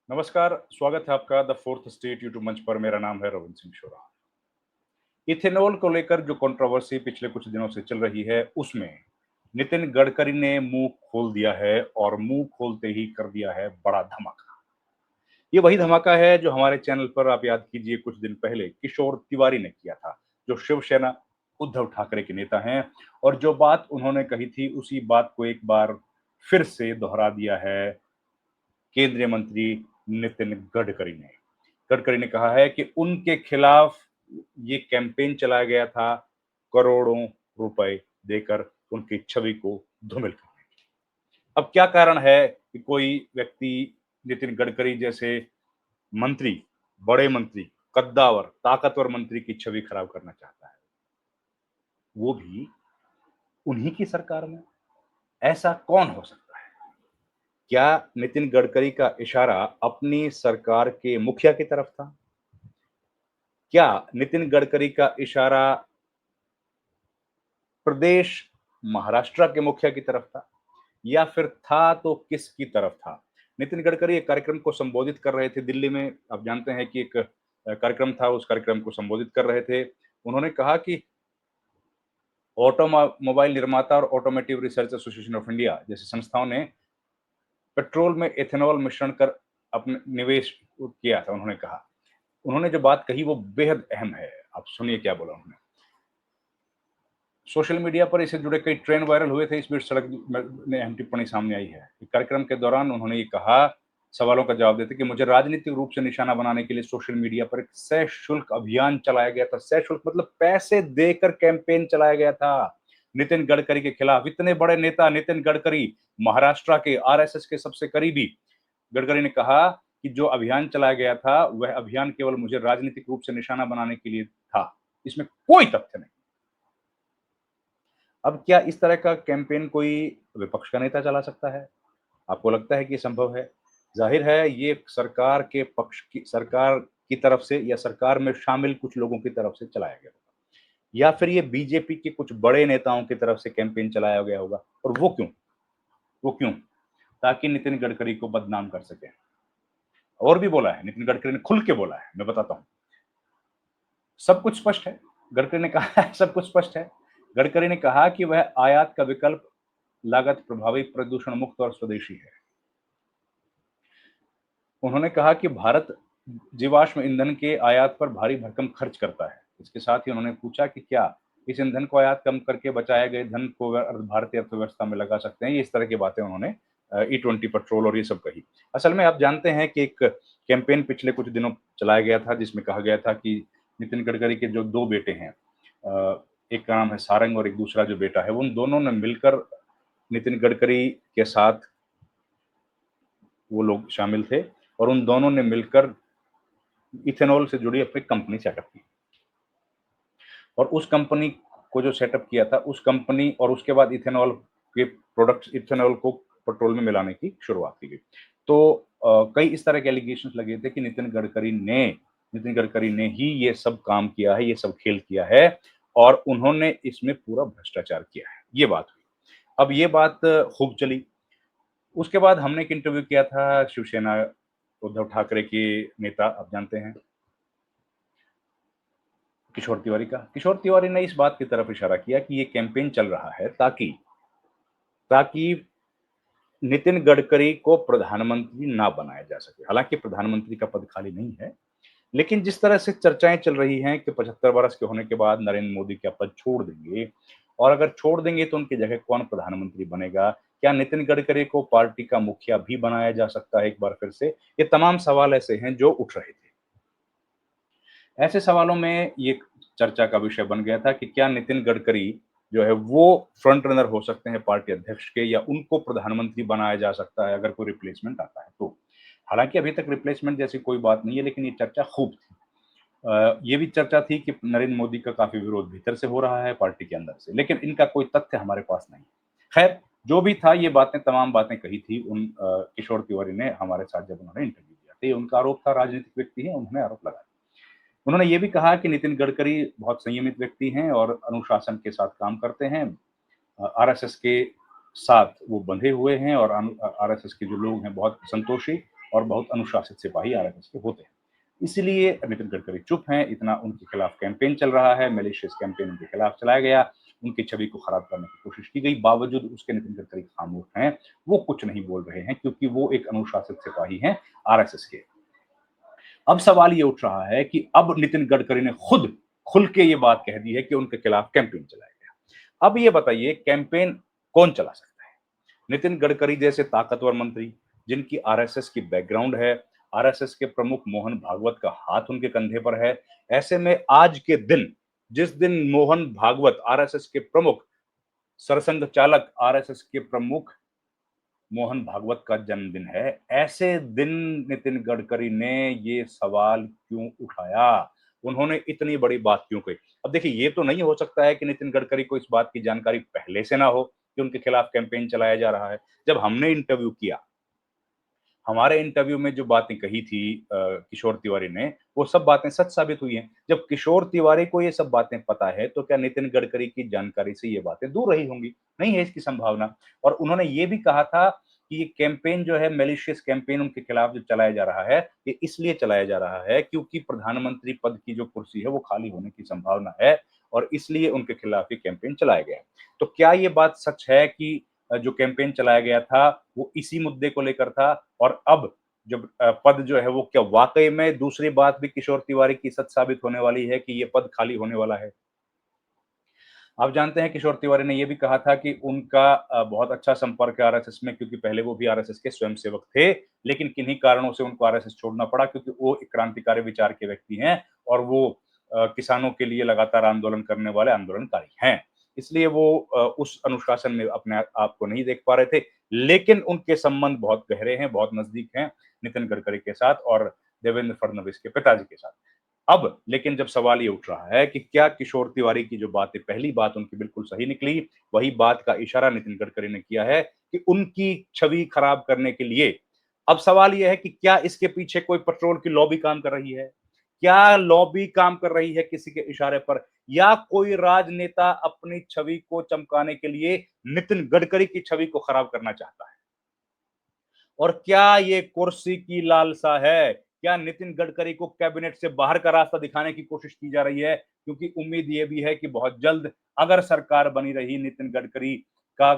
नमस्कार, स्वागत है आपका द फोर्थ स्टेट यूट्यूब मंच पर। मेरा नाम है रविंद्र सिंह शोरा। इथेनॉल को लेकर जो कंट्रोवर्सी पिछले कुछ दिनों से चल रही है, उसमें नितिन गडकरी ने मुंह खोल दिया है और मुंह खोलते ही कर दिया है बड़ा धमाका। ये वही धमाका है जो हमारे चैनल पर आप याद कीजिए कुछ दिन पहले किशोर तिवारी ने किया था, जो शिवसेना उद्धव ठाकरे के नेता हैं, और जो बात उन्होंने कही थी उसी बात को एक बार फिर से दोहरा दिया है केंद्रीय मंत्री नितिन गडकरी ने। गडकरी ने कहा है कि उनके खिलाफ ये कैंपेन चलाया गया था करोड़ों रुपए देकर उनकी छवि को धूमिल करने के लिए। अब क्या कारण है कि कोई व्यक्ति नितिन गडकरी जैसे मंत्री, बड़े मंत्री, कद्दावर, ताकतवर मंत्री की छवि खराब करना चाहता है, वो भी उन्हीं की सरकार में? ऐसा कौन हो सकता है? क्या नितिन गडकरी का इशारा अपनी सरकार के मुखिया की तरफ था? क्या नितिन गडकरी का इशारा प्रदेश महाराष्ट्र के मुखिया की तरफ था, या फिर था तो किसकी तरफ था? नितिन गडकरी एक कार्यक्रम को संबोधित कर रहे थे दिल्ली में। आप जानते हैं कि एक कार्यक्रम था, उस कार्यक्रम को संबोधित कर रहे थे। उन्होंने कहा कि ऑटोमोबाइल निर्माता और automotive research association of India जैसी संस्थाओं ने पेट्रोल में एथेनॉल मिश्रण कर अपने निवेश किया था। उन्होंने कहा, उन्होंने जो बात कही वो बेहद अहम है। आप सुनिए क्या बोला उन्होंने। सोशल मीडिया पर इससे जुड़े कई ट्रेंड वायरल हुए थे, इस बीच सड़क में अहम टिप्पणी सामने आई है। कार्यक्रम के दौरान उन्होंने ये कहा, सवालों का जवाब देते कि मुझे राजनीतिक रूप से निशाना बनाने के लिए सोशल मीडिया पर एक सशुल्क अभियान चलाया गया था। सशुल्क मतलब पैसे देकर कैंपेन चलाया गया था नितिन गडकरी के खिलाफ। इतने बड़े नेता नितिन गडकरी, महाराष्ट्र के आरएसएस के सबसे करीबी। गडकरी ने कहा कि जो अभियान चलाया गया था वह अभियान केवल मुझे राजनीतिक रूप से निशाना बनाने के लिए था, इसमें कोई तथ्य नहीं। अब क्या इस तरह का कैंपेन कोई विपक्ष का नेता चला सकता है? आपको लगता है कि ये संभव है? ज़ाहिर है ये सरकार की तरफ से या सरकार में शामिल कुछ लोगों की तरफ से चलाया गया होगा, या फिर ये बीजेपी के कुछ बड़े नेताओं की तरफ से कैंपेन चलाया गया होगा। और वो क्यों? वो क्यों? ताकि नितिन गडकरी को बदनाम कर सकें। और भी बोला है, नितिन गडकरी ने खुल के बोला है, मैं बताता हूँ। सब कुछ स्पष्ट है। गडकरी ने कहा है सब कुछ स्पष्ट है। गडकरी ने कहा कि वह आयात का विकल्प लागत प्रभावी, प्रदूषण मुक्त और स्वदेशी है। उन्होंने कहा कि भारत जीवाश्म ईंधन के आयात पर भारी भरकम खर्च करता है। इसके साथ ही उन्होंने पूछा कि क्या इस ईंधन को आयात कम करके बचाए गए धन को भारतीय अर्थव्यवस्था में लगा सकते हैं? इस तरह की बातें उन्होंने E20 पेट्रोल और ये सब कही। असल में आप जानते हैं कि एक कैंपेन पिछले कुछ दिनों चलाया गया था जिसमें कहा गया था कि नितिन गडकरी के जो 2 बेटे हैं, एक का नाम है सारंग और एक दूसरा जो बेटा है, उन दोनों ने मिलकर नितिन गडकरी के साथ वो लोग शामिल थे, और उन दोनों ने मिलकर इथेनॉल से जुड़ी अपनी कंपनी सेटअप की। और उस कंपनी को जो सेटअप किया था, उस कंपनी और उसके बाद इथेनॉल के प्रोडक्ट्स, इथेनॉल को पेट्रोल में मिलाने की शुरुआत की गई। तो कई इस तरह के एलिगेशंस लगे थे कि नितिन गडकरी ने ही ये सब काम किया है, ये सब खेल किया है, और उन्होंने इसमें पूरा भ्रष्टाचार किया है। ये बात हुई। अब ये बात खूब चली। उसके बाद हमने एक इंटरव्यू किया था शिवसेना उद्धव ठाकरे के नेता, आप जानते हैं, किशोर तिवारी का। किशोर तिवारी ने इस बात की तरफ इशारा किया कि ये कैंपेन चल रहा है ताकि ताकि नितिन गडकरी को प्रधानमंत्री ना बनाया जा सके। हालांकि प्रधानमंत्री का पद खाली नहीं है, लेकिन जिस तरह से चर्चाएं चल रही हैं कि 75 वर्ष के होने के बाद नरेंद्र मोदी क्या पद छोड़ देंगे, और अगर छोड़ देंगे तो उनकी जगह कौन प्रधानमंत्री बनेगा? क्या नितिन गडकरी को पार्टी का मुखिया भी बनाया जा सकता है एक बार फिर से? ये तमाम सवाल ऐसे हैं जो उठ रहे थे। ऐसे सवालों में ये चर्चा का विषय बन गया था कि क्या नितिन गडकरी जो है वो फ्रंट रनर हो सकते हैं पार्टी अध्यक्ष के, या उनको प्रधानमंत्री बनाया जा सकता है अगर कोई रिप्लेसमेंट आता है तो। हालांकि अभी तक रिप्लेसमेंट जैसी कोई बात नहीं है, लेकिन ये चर्चा खूब थी। ये भी चर्चा थी कि नरेंद्र मोदी का काफी विरोध भीतर से हो रहा है पार्टी के अंदर से, लेकिन इनका कोई तथ्य हमारे पास नहीं। खैर, जो भी था, ये बातें, तमाम बातें कही थी उन किशोर तिवारी ने हमारे साथ जब उन्होंने इंटरव्यू दिया था। ये उनका आरोप था, राजनीतिक व्यक्ति है, उन्होंने आरोप लगाया। उन्होंने ये भी कहा कि नितिन गडकरी बहुत संयमित व्यक्ति हैं और अनुशासन के साथ काम करते हैं। आरएसएस के साथ वो बंधे हुए हैं, और आरएसएस के जो लोग हैं बहुत संतोषी और बहुत अनुशासित सिपाही आरएसएस के होते हैं। इसलिए नितिन गडकरी चुप हैं, इतना उनके खिलाफ कैंपेन चल रहा है, मैलिशियस कैंपेन उनके खिलाफ चलाया गया, उनकी छवि को खराब करने की कोशिश की गई, बावजूद उसके नितिन गडकरी खामोश हैं, वो कुछ नहीं बोल रहे हैं क्योंकि वो एक अनुशासित सिपाही हैं आरएसएस के। अब सवाल ये उठ रहा है कि अब नितिन गडकरी ने खुद खुल के ये बात कह दी है कि उनके खिलाफ कैंपेन चलाया गया। अब ये बताइए कैंपेन कौन चला सकता है? नितिन गडकरी जैसे ताकतवर मंत्री जिनकी आरएसएस की बैकग्राउंड है, आरएसएस के प्रमुख मोहन भागवत का हाथ उनके कंधे पर है। ऐसे में आज के दिन, जिस दिन मोहन भागवत आरएसएस के प्रमुख, सरसंघ चालक आरएसएस के प्रमुख मोहन भागवत का जन्मदिन है, ऐसे दिन नितिन गडकरी ने ये सवाल क्यों उठाया? उन्होंने इतनी बड़ी बात क्यों कही? अब देखिए, ये तो नहीं हो सकता है कि नितिन गडकरी को इस बात की जानकारी पहले से ना हो कि उनके खिलाफ कैंपेन चलाया जा रहा है। जब हमने इंटरव्यू किया, हमारे इंटरव्यू में जो बातें कही थी किशोर तिवारी ने, वो सब बातें सच साबित हुई हैं। जब किशोर तिवारी को ये सब बातें पता है, तो क्या नितिन गडकरी की जानकारी से ये बातें दूर रही होंगी? नहीं है इसकी संभावना। और उन्होंने ये भी कहा था कि ये कैंपेन जो है, मैलिशियस कैंपेन उनके खिलाफ जो चलाया जा रहा है, ये इसलिए चलाया जा रहा है क्योंकि प्रधानमंत्री पद की जो कुर्सी है, वो खाली होने की संभावना है और इसलिए उनके खिलाफ ये कैंपेन चलाया गया है। तो क्या ये बात सच है कि जो कैंपेन चलाया गया था, वो इसी मुद्दे को लेकर था? और अब जब पद जो है वो क्या वाक़ई में, दूसरी बात भी किशोर तिवारी की सच साबित होने वाली है कि ये पद खाली होने वाला है? आप जानते हैं किशोर तिवारी ने ये भी कहा था कि उनका बहुत अच्छा संपर्क है आरएसएस में क्योंकि पहले वो भी आरएसएस के स्वयंसेवक थे, लेकिन किन्हीं कारणों से उनको आरएसएस छोड़ना पड़ा क्योंकि वो एक क्रांतिकारी विचार के व्यक्ति हैं और वो किसानों के लिए लगातार आंदोलन करने वाले आंदोलनकारी हैं। इसलिए वो उस अनुशासन में अपने आप को नहीं देख पा रहे थे, लेकिन उनके संबंध बहुत गहरे हैं, बहुत नज़दीक हैं नितिन गडकरी के साथ और देवेंद्र फडणवीस के पिताजी के साथ। अब लेकिन जब सवाल ये उठ रहा है कि क्या किशोर तिवारी की जो बातें, पहली बात उनकी बिल्कुल सही निकली, वही बात का इशारा नितिन गडकरी ने किया है कि उनकी छवि खराब करने के लिए। अब सवाल ये है कि क्या इसके पीछे कोई पेट्रोल की लॉबी काम कर रही है? क्या लॉबी काम कर रही है किसी के इशारे पर, या कोई राजनेता अपनी छवि को चमकाने के लिए नितिन गडकरी की छवि को खराब करना चाहता है? और क्या ये कुर्सी की लालसा है? क्या नितिन गडकरी को कैबिनेट से बाहर का रास्ता दिखाने की कोशिश की जा रही है? क्योंकि उम्मीद ये भी है कि बहुत जल्द अगर सरकार बनी रही नितिन गडकरी का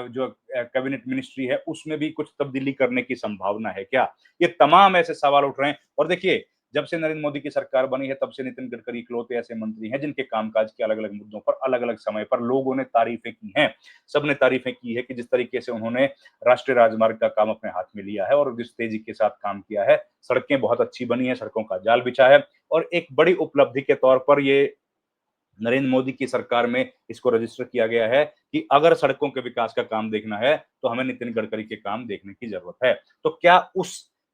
जो कैबिनेट मिनिस्ट्री है, उसमें भी कुछ तब्दीली करने की संभावना है क्या? ये तमाम ऐसे सवाल उठ रहे हैं और देखिए, जब से नरेंद्र मोदी की सरकार बनी है, तब से नितिन गडकरी इकलौते ऐसे मंत्री हैं जिनके कामकाज के अलग-अलग मुद्दों पर, अलग-अलग समय पर लोगों ने तारीफ़ें की हैं। सबने तारीफ़ें की है कि जिस तरीके से उन्होंने राष्ट्रीय राजमार्ग का काम अपने हाथ में लिया है और जिस तेजी के साथ काम किया है, सड़कें बहुत अच्छी बनी हैं, सड़कों का जाल बिछा है और एक बड़ी उपलब्धि के तौर पर ये नरेंद्र मोदी की सरकार में इसको रजिस्टर किया गया है कि अगर सड़कों के विकास का काम देखना है, तो हमें नितिन गडकरी के काम देखने की ज़रूरत है। तो क्या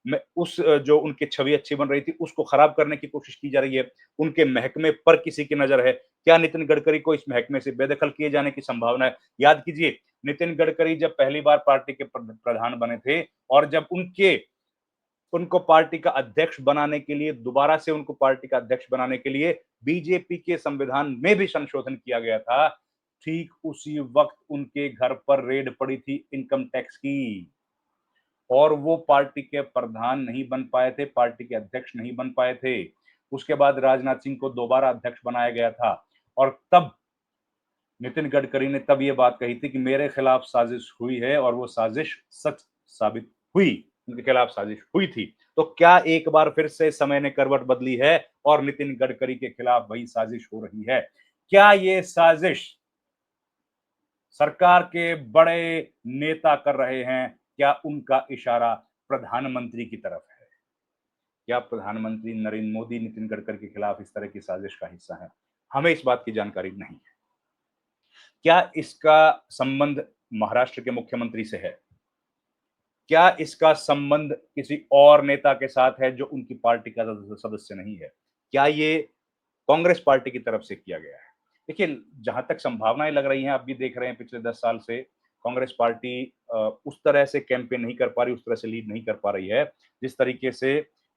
जो उनकी छवि अच्छी बन रही थी, उसको खराब करने की कोशिश की जा रही है? उनके महकमे पर किसी की नज़र है? क्या नितिन गडकरी को इस महकमे से बेदखल किए जाने की संभावना है? याद कीजिए, नितिन गडकरी जब पहली बार पार्टी के प्रधान बने थे और जब उनको पार्टी का अध्यक्ष बनाने के लिए, दोबारा से उनको पार्टी का अध्यक्ष बनाने के लिए बीजेपी के संविधान में भी संशोधन किया गया था। ठीक उसी वक़्त उनके घर पर रेड पड़ी थी इनकम टैक्स की और वो पार्टी के प्रधान नहीं बन पाए थे, पार्टी के अध्यक्ष नहीं बन पाए थे। उसके बाद राजनाथ सिंह को दोबारा अध्यक्ष बनाया गया था और तब नितिन गडकरी ने तब ये बात कही थी कि मेरे खिलाफ साजिश हुई है और वो साजिश सच साबित हुई। उनके खिलाफ साजिश हुई थी। तो क्या एक बार फिर से समय ने करवट बदली है और नितिन गडकरी के खिलाफ वही साजिश हो रही है? क्या ये साजिश सरकार के बड़े नेता कर रहे हैं? क्या उनका इशारा प्रधानमंत्री की तरफ है? क्या प्रधानमंत्री नरेंद्र मोदी नितिन गडकरी के खिलाफ इस तरह की साजिश का हिस्सा हैं? हमें इस बात की जानकारी नहीं है। क्या इसका संबंध महाराष्ट्र के मुख्यमंत्री से है? क्या इसका संबंध किसी और नेता के साथ है जो उनकी पार्टी का सदस्य नहीं है? क्या ये कांग्रेस पार्टी की तरफ से किया गया है? देखिए, जहाँ तक संभावनाएँ लग रही हैं, आप भी देख रहे हैं पिछले 10 साल से कांग्रेस पार्टी उस तरह से कैंपेन नहीं कर पा रही, उस तरह से लीड नहीं कर पा रही है, जिस तरीके से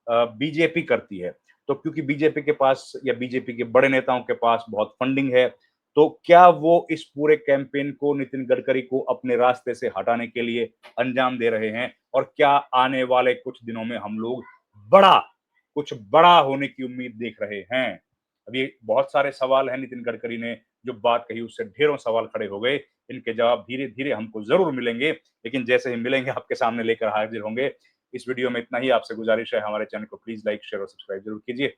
बीजेपी करती है। तो क्योंकि बीजेपी के पास या बीजेपी के बड़े नेताओं के पास बहुत फंडिंग है, तो क्या वो इस पूरे कैंपेन को नितिन गडकरी को अपने रास्ते से हटाने के लिए अंजाम दे रहे हैं? और क्या आने वाले कुछ दिनों में हम लोग बड़ा कुछ बड़ा होने की उम्मीद देख रहे हैं? अभी बहुत सारे सवाल हैं, नितिन गडकरी ने जो बात कही उससे ढेरों सवाल खड़े हो गए। इनके जवाब धीरे-धीरे हमको ज़रूर मिलेंगे, लेकिन जैसे ही मिलेंगे आपके सामने लेकर हाज़िर होंगे। इस वीडियो में इतना ही। आपसे गुज़ारिश है हमारे चैनल को प्लीज़ लाइक, शेयर और सब्सक्राइब ज़रूर कीजिए।